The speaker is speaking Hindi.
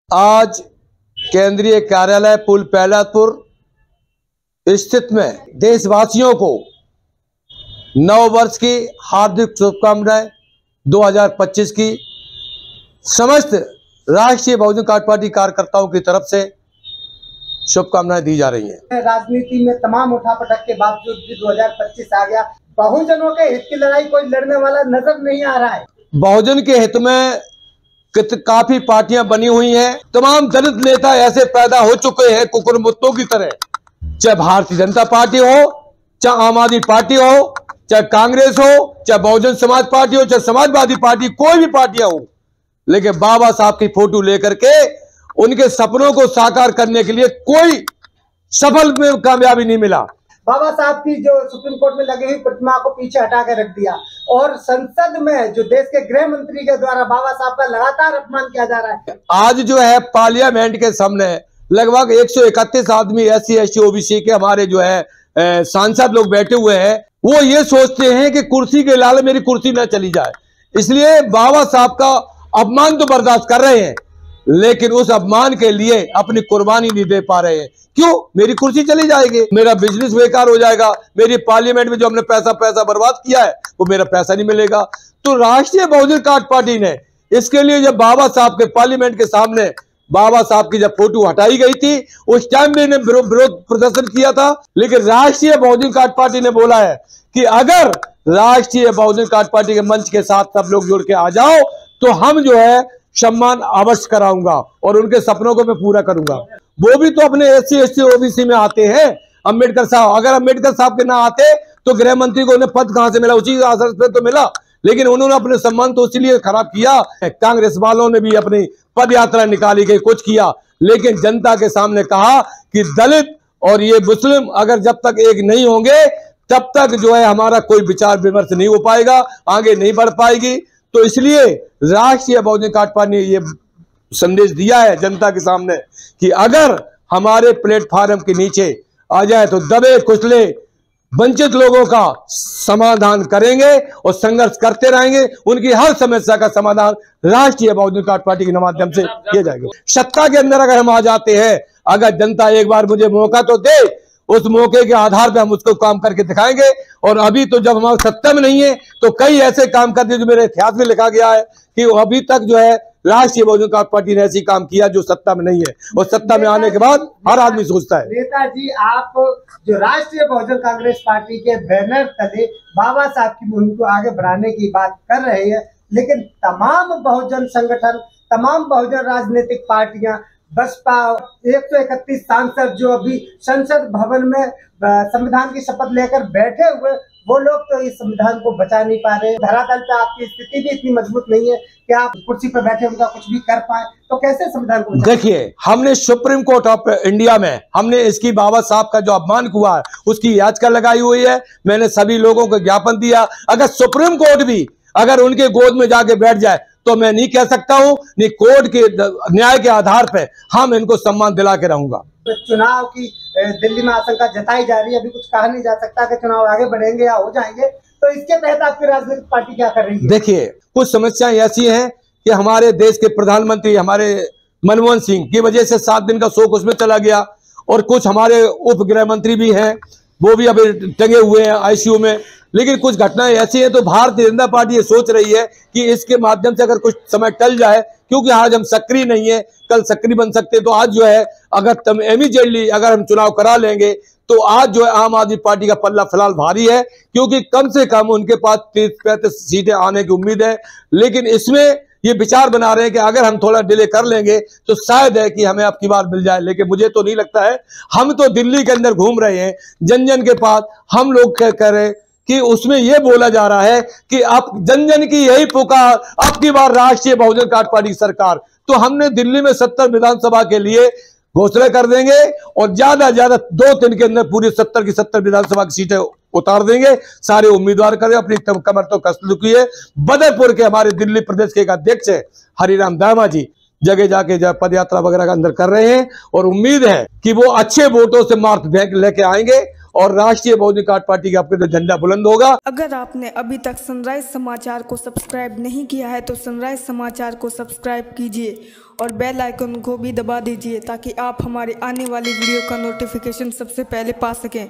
आज केंद्रीय कार्यालय पुल पहलापुर स्थित में देशवासियों को नव वर्ष की हार्दिक शुभकामनाएं 2025 की समस्त राष्ट्रीय बहुजन पार्टी कार्यकर्ताओं की तरफ से शुभकामनाएं दी जा रही हैं। राजनीति में तमाम उठापटक के बावजूद भी 2025 आ गया, बहुजनों के हित की लड़ाई कोई लड़ने वाला नजर नहीं आ रहा है। बहुजन के हित में काफी पार्टियां बनी हुई हैं। तमाम दलित नेता ऐसे पैदा हो चुके हैं कुकुरमुत्तों की तरह, चाहे भारतीय जनता पार्टी हो, चाहे आम आदमी पार्टी हो, चाहे कांग्रेस हो, चाहे बहुजन समाज पार्टी हो, चाहे समाजवादी पार्टी, कोई भी पार्टियां हो, लेकिन बाबा साहब की फोटो लेकर के उनके सपनों को साकार करने के लिए कोई सफल में कामयाबी नहीं मिला। बाबा साहब की जो सुप्रीम कोर्ट में लगी हुई प्रतिमा को पीछे हटा कर रख दिया और संसद में जो देश के गृह मंत्री के द्वारा बाबा साहब का लगातार अपमान किया जा रहा है। आज जो है पार्लियामेंट के सामने लगभग 131 आदमी SC ST OBC के हमारे जो है सांसद लोग बैठे हुए हैं। वो ये सोचते हैं कि कुर्सी के लाल मेरी कुर्सी न चली जाए, इसलिए बाबा साहब का अपमान तो बर्दाश्त कर रहे हैं, लेकिन उस अपमान के लिए अपनी कुर्बानी नहीं दे पा रहे हैं। क्यों? मेरी कुर्सी चली जाएगी, मेरा बिजनेस बेकार हो जाएगा, मेरी पार्लियामेंट में जो हमने पैसा बर्बाद किया है वो मेरा पैसा नहीं मिलेगा। तो राष्ट्रीय बहुजन पार्टी ने इसके लिए जब बाबा साहब के पार्लियामेंट के सामने बाबा साहब की जब फोटो हटाई गई थी, उस टाइम भी इन्हें विरोध प्रदर्शन किया था, लेकिन राष्ट्रीय बहुजन पार्टी ने बोला है कि अगर राष्ट्रीय बहुजन पार्टी के मंच के साथ सब लोग जुड़ के आ जाओ तो हम जो है सम्मान अवश्य कराऊंगा और उनके सपनों को मैं पूरा करूंगा। वो भी तो अपने SC ST OBC में आते हैं। अम्बेडकर साहब, अगर अम्बेडकर साहब के ना आते तो गृह मंत्री को उन्हें पद कहां से मिला? उसी आसन पे तो मिला, लेकिन उन्होंने अपने सम्मान तो इसलिए खराब किया। कांग्रेस वालों ने भी अपनी पद यात्रा निकाली गई, कुछ किया, लेकिन जनता के सामने कहा कि दलित और ये मुस्लिम अगर जब तक एक नहीं होंगे तब तक जो है हमारा कोई विचार विमर्श नहीं हो पाएगा, आगे नहीं बढ़ पाएगी। तो इसलिए राष्ट्रीय बहुजन पार्टी ने ये संदेश दिया है जनता के सामने कि अगर हमारे प्लेटफार्म के नीचे आ जाए तो दबे कुचले वंचित लोगों का समाधान करेंगे और संघर्ष करते रहेंगे। उनकी हर समस्या का समाधान राष्ट्रीय बहुजन पार्टी के माध्यम से किया जाएगा। सत्ता के अंदर अगर हम आ जाते हैं, अगर जनता एक बार मुझे मौका तो दे, उस मौके के आधार पे हम उसको काम करके दिखाएंगे। और अभी तो जब हमारे सत्ता में नहीं है तो कई ऐसे काम कर दिए जो मेरे इतिहास में लिखा गया है कि अभी तक जो है राष्ट्रीय बहुजन पार्टी ने ऐसी काम किया जो सत्ता में नहीं है, और सत्ता में आने के बाद हर आदमी सोचता है। नेताजी, आप जो राष्ट्रीय बहुजन कांग्रेस पार्टी के बैनर तले बाबा साहब की मुहिम को आगे बढ़ाने की बात कर रहे हैं, लेकिन तमाम बहुजन संगठन, तमाम बहुजन राजनीतिक पार्टियां, बसपा 131 सांसद जो अभी संसद भवन में संविधान की शपथ लेकर बैठे हुए, वो लोग तो इस संविधान को बचा नहीं पा रहे। धरातल पे आपकी स्थिति भी इतनी मजबूत नहीं है कि आप कुर्सी पर बैठे उनका कुछ भी कर पाए, तो कैसे संविधान को? देखिए, हमने सुप्रीम कोर्ट ऑफ इंडिया में हमने इसकी बाबा साहब का जो अपमान हुआ है उसकी याचिका लगाई हुई है। मैंने सभी लोगों को ज्ञापन दिया। अगर सुप्रीम कोर्ट भी अगर उनके गोद में जाके बैठ जाए तो मैं नहीं कह सकता हूं, नहीं कोर्ट के न्याय के आधार पे हम इनको सम्मान दिला के रहूंगा। तो चुनाव की दिल्ली में आशंका जताई जा रही है, अभी कुछ कहा नहीं जा सकता कि चुनाव आगे बढ़ेंगे या हो जाएंगे, तो इसके तहत आपकी राजनीतिक पार्टी क्या कर रही है? देखिए, कुछ समस्याएं ऐसी हैं कि हमारे देश के प्रधानमंत्री हमारे मनमोहन सिंह की वजह से 7 दिन का शोक उसमें चला गया, और कुछ हमारे उप गृह मंत्री भी हैं, वो भी अभी टंगे हुए हैं ICU में। लेकिन कुछ घटनाएं ऐसी हैं तो भारतीय जनता पार्टी ये सोच रही है कि इसके माध्यम से अगर कुछ समय टल जाए, क्योंकि आज हम सक्रिय नहीं है, कल सक्रिय बन सकते, तो आज जो है अगर इमीडिएटली अगर हम चुनाव करा लेंगे तो आज जो है आम आदमी पार्टी का पल्ला फिलहाल भारी है, क्योंकि कम से कम उनके पास 30-35 सीटें आने की उम्मीद है। लेकिन इसमें ये विचार बना रहे हैं कि अगर हम थोड़ा डिले कर लेंगे तो शायद है कि हमें अब की बार मिल जाए, लेकिन मुझे तो नहीं लगता है। हम तो दिल्ली के अंदर घूम रहे हैं, जन जन के पास हम लोग कह रहे हैं कि उसमें यह बोला जा रहा है कि अब जन जन की यही पुकार, अब की बार राष्ट्रीय बहुजन पार्टी की सरकार। तो हमने दिल्ली में 70 विधानसभा के लिए घोषणा कर देंगे और ज्यादा ज्यादा 2 दिन के अंदर पूरी 70 की 70 विधानसभा की सीटें उतार देंगे। सारे उम्मीदवार करें, अपनी कमर तो कस चुकी है। बदरपुर के हमारे दिल्ली प्रदेश के एक अध्यक्ष है हरिराम दामा जी, जगह जाके पद यात्रा वगैरह का अंदर कर रहे हैं, और उम्मीद है कि वो अच्छे वोटों से मार्च बैंक लेके आएंगे और राष्ट्रीय बहुजन पार्टी का आपके तो झंडा बुलंद होगा। अगर आपने अभी तक सनराइज समाचार को सब्सक्राइब नहीं किया है तो सनराइज समाचार को सब्सक्राइब कीजिए और बेल आइकन को भी दबा दीजिए ताकि आप हमारे आने वाली वीडियो का नोटिफिकेशन सबसे पहले पा सकें।